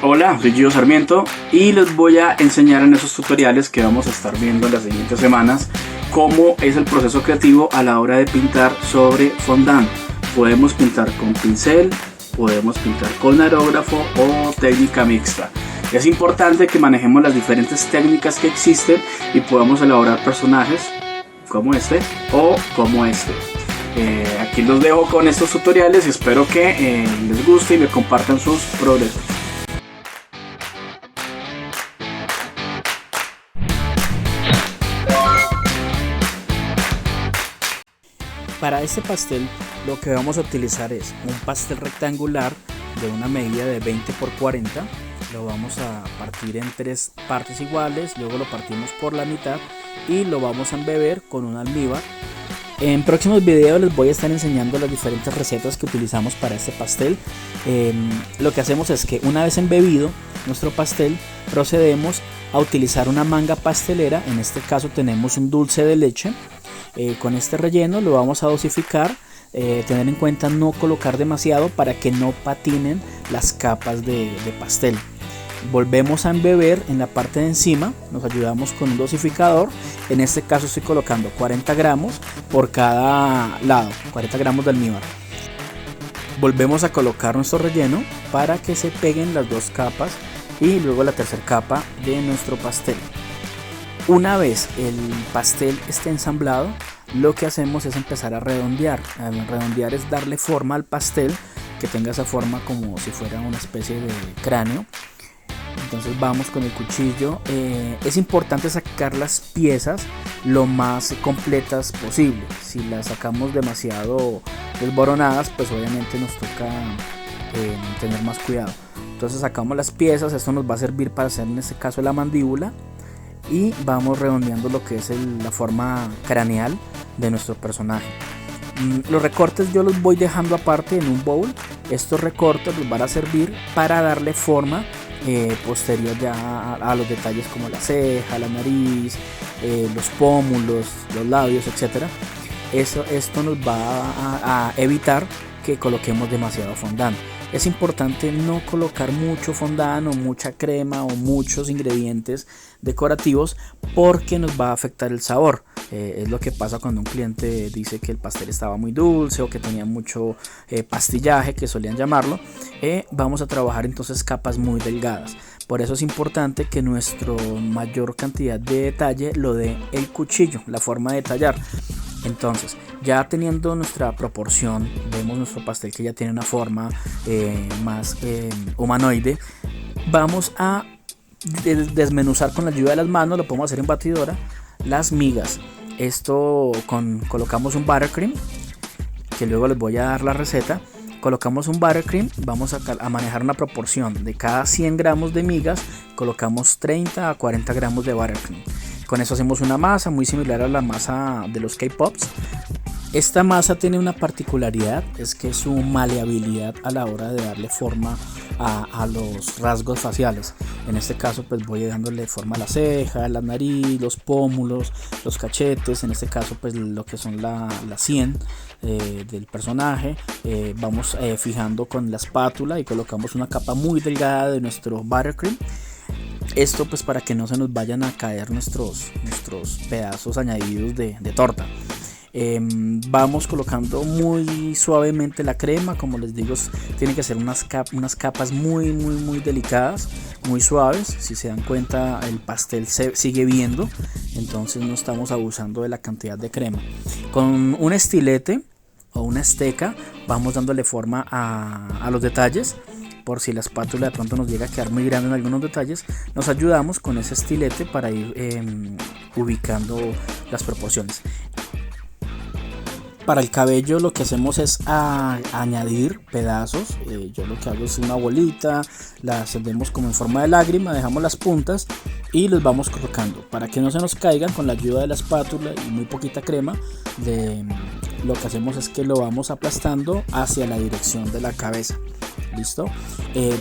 Hola, soy Gio Sarmiento y les voy a enseñar en esos tutoriales que vamos a estar viendo en las siguientes semanas cómo es el proceso creativo a la hora de pintar sobre fondant. Podemos pintar con pincel, podemos pintar con aerógrafo o técnica mixta. Es importante que manejemos las diferentes técnicas que existen y podamos elaborar personajes como este o como este. Aquí los dejo con estos tutoriales y espero que les guste y me compartan sus progresos. Para este pastel lo que vamos a utilizar es un pastel rectangular de una medida de 20 por 40. Lo vamos a partir en 3 partes iguales, luego lo partimos por la mitad y lo vamos a embeber con un almíbar. En próximos videos les voy a estar enseñando las diferentes recetas que utilizamos para este pastel. Lo que hacemos es que una vez embebido nuestro pastel, procedemos a utilizar una manga pastelera. En este caso tenemos un dulce de leche. Con este relleno lo vamos a dosificar, tener en cuenta no colocar demasiado para que no patinen las capas de pastel. Volvemos a embeber en la parte de encima, nos ayudamos con un dosificador. En este caso estoy colocando 40 gramos por cada lado, 40 gramos de almíbar. Volvemos a colocar nuestro relleno para que se peguen las dos capas y luego la tercera capa de nuestro pastel. Una vez el pastel esté ensamblado, lo que hacemos es empezar a redondear. Redondear es darle forma al pastel, que tenga esa forma como si fuera una especie de cráneo. Entonces vamos con el cuchillo. Es importante sacar las piezas lo más completas posible. Si las sacamos demasiado desboronadas, pues obviamente nos toca tener más cuidado. Entonces sacamos las piezas, esto nos va a servir para hacer en este caso la mandíbula. Y vamos redondeando lo que es la forma craneal de nuestro personaje. Los recortes yo los voy dejando aparte en un bowl. Estos recortes nos van a servir para darle forma posterior ya a los detalles como la ceja, la nariz, los pómulos, los labios, etc. Esto nos va a evitar que coloquemos demasiado fondant. Es importante no colocar mucho fondant o mucha crema o muchos ingredientes decorativos porque nos va a afectar el sabor. Es lo que pasa cuando un cliente dice que el pastel estaba muy dulce o que tenía mucho pastillaje, que solían llamarlo. Vamos a trabajar entonces capas muy delgadas. Por eso es importante que nuestra mayor cantidad de detalle lo dé el cuchillo, la forma de tallar. Entonces, ya teniendo nuestra proporción, vemos nuestro pastel que ya tiene una forma más humanoide. Vamos a desmenuzar con la ayuda de las manos, lo podemos hacer en batidora, las migas. Esto colocamos un buttercream, que luego les voy a dar la receta. Colocamos un buttercream, vamos a manejar una proporción de cada 100 gramos de migas, colocamos 30 a 40 gramos de buttercream. Con eso hacemos una masa muy similar a la masa de los K-Pops. Esta masa tiene una particularidad, es que su maleabilidad a la hora de darle forma a los rasgos faciales. En este caso pues voy dándole forma a la ceja, la nariz, los pómulos, los cachetes. En este caso pues lo que son la sien del personaje. Vamos fijando con la espátula y colocamos una capa muy delgada de nuestro buttercream. Esto pues para que no se nos vayan a caer nuestros pedazos añadidos de torta. Vamos colocando muy suavemente la crema. Como les digo, tiene que ser unas capas muy delicadas, muy suaves. Si se dan cuenta, el pastel se sigue viendo, entonces no estamos abusando de la cantidad de crema. Con un estilete o una esteca vamos dándole forma a los detalles. Por si la espátula de pronto nos llega a quedar muy grande en algunos detalles, nos ayudamos con ese estilete para ir ubicando las proporciones. Para el cabello lo que hacemos es añadir pedazos. Yo lo que hago es una bolita, la hacemos como en forma de lágrima, dejamos las puntas y los vamos colocando para que no se nos caigan. Con la ayuda de la espátula y muy poquita crema lo que hacemos es que lo vamos aplastando hacia la dirección de la cabeza. ¿Listo?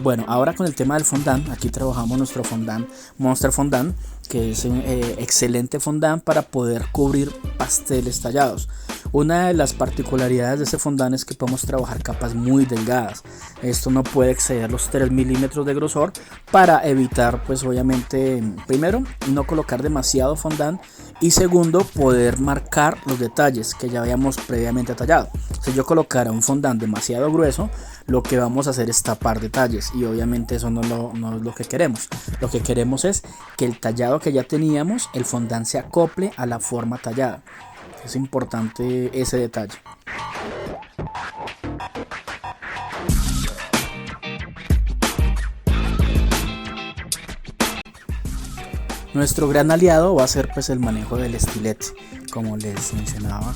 Bueno, ahora con el tema del fondant, aquí trabajamos nuestro fondant Monster Fondant, que es un excelente fondant para poder cubrir pasteles tallados. Una de las particularidades de este fondant es que podemos trabajar capas muy delgadas. Esto no puede exceder los 3 milímetros de grosor para evitar, pues obviamente, primero, no colocar demasiado fondant, y segundo, poder marcar los detalles que ya habíamos previamente tallado. Si yo colocara un fondant demasiado grueso, lo que vamos a hacer es tapar detalles, y obviamente eso no es lo que queremos. Lo que queremos es que el tallado que ya teníamos, el fondant se acople a la forma tallada. Es importante ese detalle. Nuestro gran aliado va a ser pues el manejo del estilete. Como les mencionaba,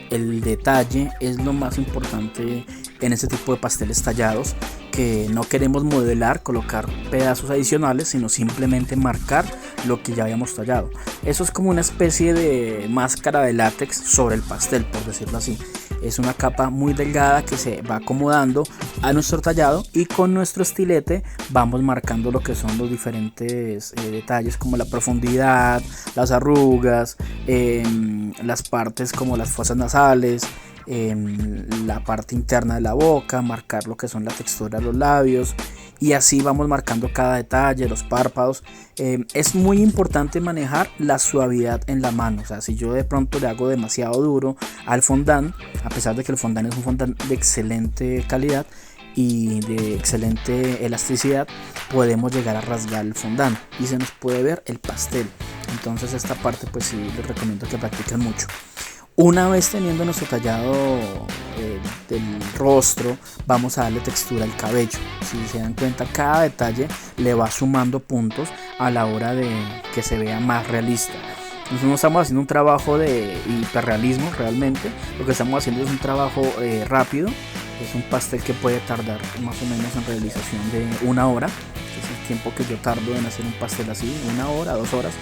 el detalle es lo más importante en este tipo de pasteles tallados, que no queremos modelar, colocar pedazos adicionales, sino simplemente marcar lo que ya habíamos tallado. Eso es como una especie de máscara de látex sobre el pastel, por decirlo así. Es una capa muy delgada que se va acomodando a nuestro tallado, y con nuestro estilete vamos marcando lo que son los diferentes detalles, como la profundidad, las arrugas, las partes como las fosas nasales, la parte interna de la boca, marcar lo que son la textura de los labios, y así vamos marcando cada detalle, los párpados. Es muy importante manejar la suavidad en la mano. O sea, si yo de pronto le hago demasiado duro al fondant, a pesar de que el fondant es un fondant de excelente calidad y de excelente elasticidad, podemos llegar a rasgar el fondant y se nos puede ver el pastel. Entonces esta parte pues sí les recomiendo que practiquen mucho. Una vez teniendo nuestro tallado del rostro, vamos a darle textura al cabello. Si se dan cuenta, cada detalle le va sumando puntos a la hora de que se vea más realista. Entonces no estamos haciendo un trabajo de hiperrealismo realmente. Lo que estamos haciendo es un trabajo rápido. Es un pastel que puede tardar más o menos en realización de 1 hora. Es el tiempo que yo tardo en hacer un pastel así, 1 hora, 2 horas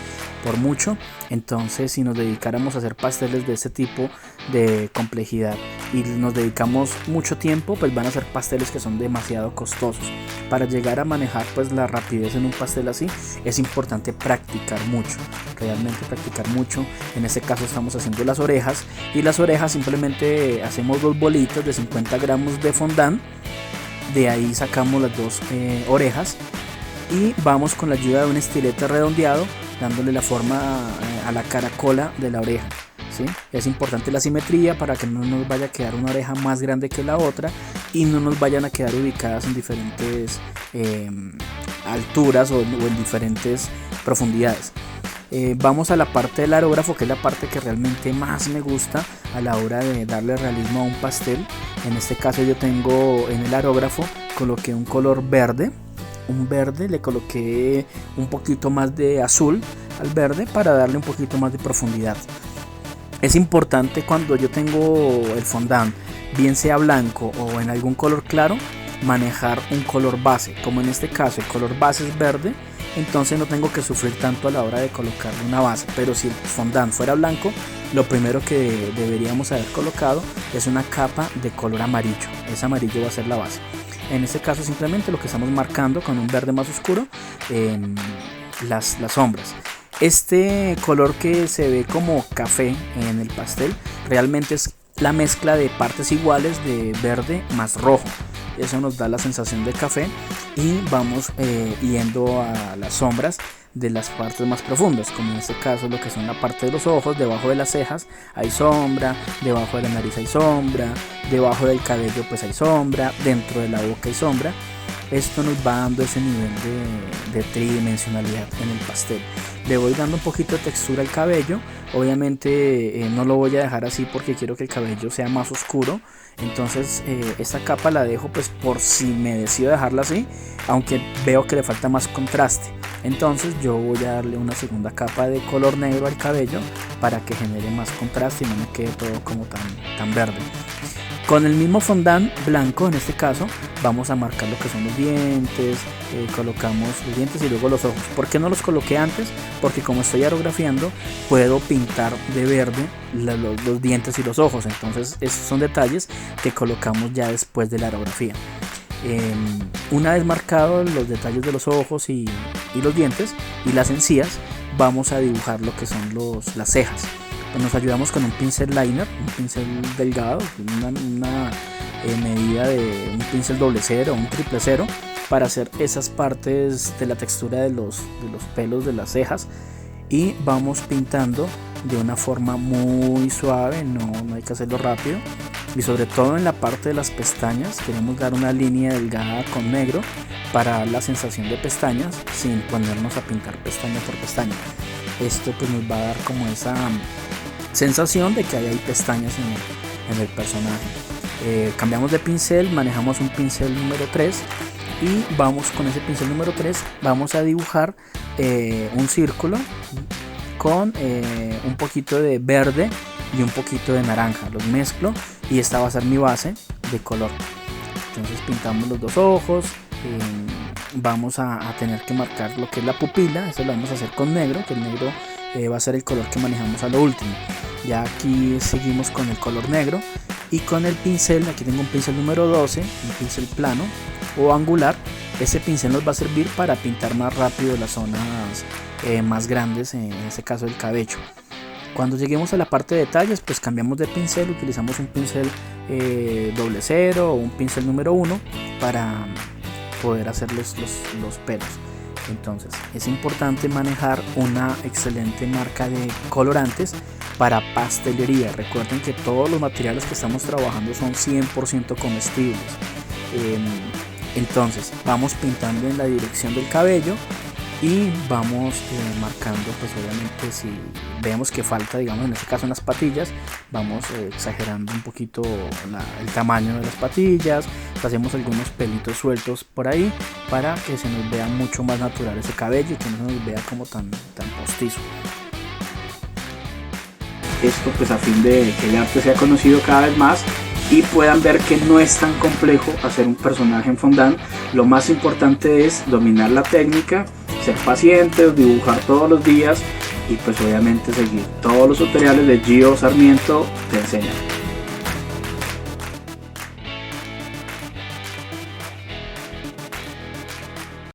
por mucho. Entonces, si nos dedicáramos a hacer pasteles de este tipo de complejidad y nos dedicamos mucho tiempo, pues van a ser pasteles que son demasiado costosos. Para llegar a manejar pues la rapidez en un pastel así, es importante practicar mucho, realmente practicar mucho. En este caso estamos haciendo las orejas, y las orejas simplemente hacemos 2 bolitas de 50 gramos de fondant. De ahí sacamos las 2 orejas y vamos con la ayuda de un estilete redondeado dándole la forma a la caracola de la oreja, ¿sí? Es importante la simetría para que no nos vaya a quedar una oreja más grande que la otra y no nos vayan a quedar ubicadas en diferentes alturas o en diferentes profundidades. Vamos a la parte del aerógrafo, que es la parte que realmente más me gusta a la hora de darle realismo a un pastel. En este caso yo tengo en el aerógrafo, coloqué un color verde, le coloqué un poquito más de azul al verde para darle un poquito más de profundidad. Es importante cuando yo tengo el fondant, bien sea blanco o en algún color claro, manejar un color base. Como en este caso el color base es verde, entonces no tengo que sufrir tanto a la hora de colocarle una base. Pero si el fondant fuera blanco, lo primero que deberíamos haber colocado es una capa de color amarillo. Ese amarillo va a ser la base. En este caso simplemente lo que estamos marcando con un verde más oscuro en las sombras. Este color que se ve como café en el pastel realmente es la mezcla de partes iguales de verde más rojo. Eso nos da la sensación de café, y vamos yendo a las sombras de las partes más profundas, como en este caso lo que son la parte de los ojos. Debajo de las cejas hay sombra, debajo de la nariz hay sombra, debajo del cabello pues hay sombra, dentro de la boca hay sombra. Esto nos va dando ese nivel de tridimensionalidad en el pastel. Le voy dando un poquito de textura al cabello. Obviamente no lo voy a dejar así porque quiero que el cabello sea más oscuro. Entonces esta capa la dejo pues por si me decido dejarla así, aunque veo que le falta más contraste. Entonces yo voy a darle una segunda capa de color negro al cabello para que genere más contraste y no me quede todo como tan verde. Con el mismo fondant blanco, en este caso, vamos a marcar lo que son los dientes, colocamos los dientes y luego los ojos. ¿Por qué no los coloqué antes? Porque como estoy aerografiando, puedo pintar de verde los dientes y los ojos. Entonces esos son detalles que colocamos ya después de la aerografía. Una vez marcados los detalles de los ojos y los dientes y las encías, vamos a dibujar lo que son las cejas. Nos ayudamos con un pincel liner, un pincel delgado, una medida de un pincel 00 o un 000 para hacer esas partes de la textura de los pelos de las cejas, y vamos pintando de una forma muy suave, no hay que hacerlo rápido, y sobre todo en la parte de las pestañas queremos dar una línea delgada con negro para dar la sensación de pestañas sin ponernos a pintar pestaña por pestaña. Esto pues nos va a dar como esa sensación de que hay pestañas en el personaje. Cambiamos de pincel, manejamos un pincel número 3 y vamos con ese pincel número 3, vamos a dibujar un círculo con un poquito de verde y un poquito de naranja. Los mezclo y esta va a ser mi base de color. Entonces pintamos los dos ojos. Vamos a tener que marcar lo que es la pupila. Eso lo vamos a hacer con negro, que el negro va a ser el color que manejamos a lo último. Ya aquí seguimos con el color negro y con el pincel, aquí tengo un pincel número 12, un pincel plano o angular. Ese pincel nos va a servir para pintar más rápido las zonas más grandes, en este caso el cabello. Cuando lleguemos a la parte de detalles, pues cambiamos de pincel, utilizamos un pincel 00 o un pincel número 1 para poder hacer los pelos. Entonces es importante manejar una excelente marca de colorantes para pastelería. Recuerden que todos los materiales que estamos trabajando son 100% comestibles. Entonces vamos pintando en la dirección del cabello y vamos marcando, pues obviamente si vemos que falta, digamos en este caso en las patillas, vamos exagerando un poquito el tamaño de las patillas, hacemos algunos pelitos sueltos por ahí para que se nos vea mucho más natural ese cabello y que no se nos vea como tan postizo. Esto pues a fin de que el arte sea conocido cada vez más y puedan ver que no es tan complejo hacer un personaje en fondant. Lo más importante es dominar la técnica, ser pacientes, dibujar todos los días y pues obviamente seguir todos los tutoriales de Gio Sarmiento Te Enseña.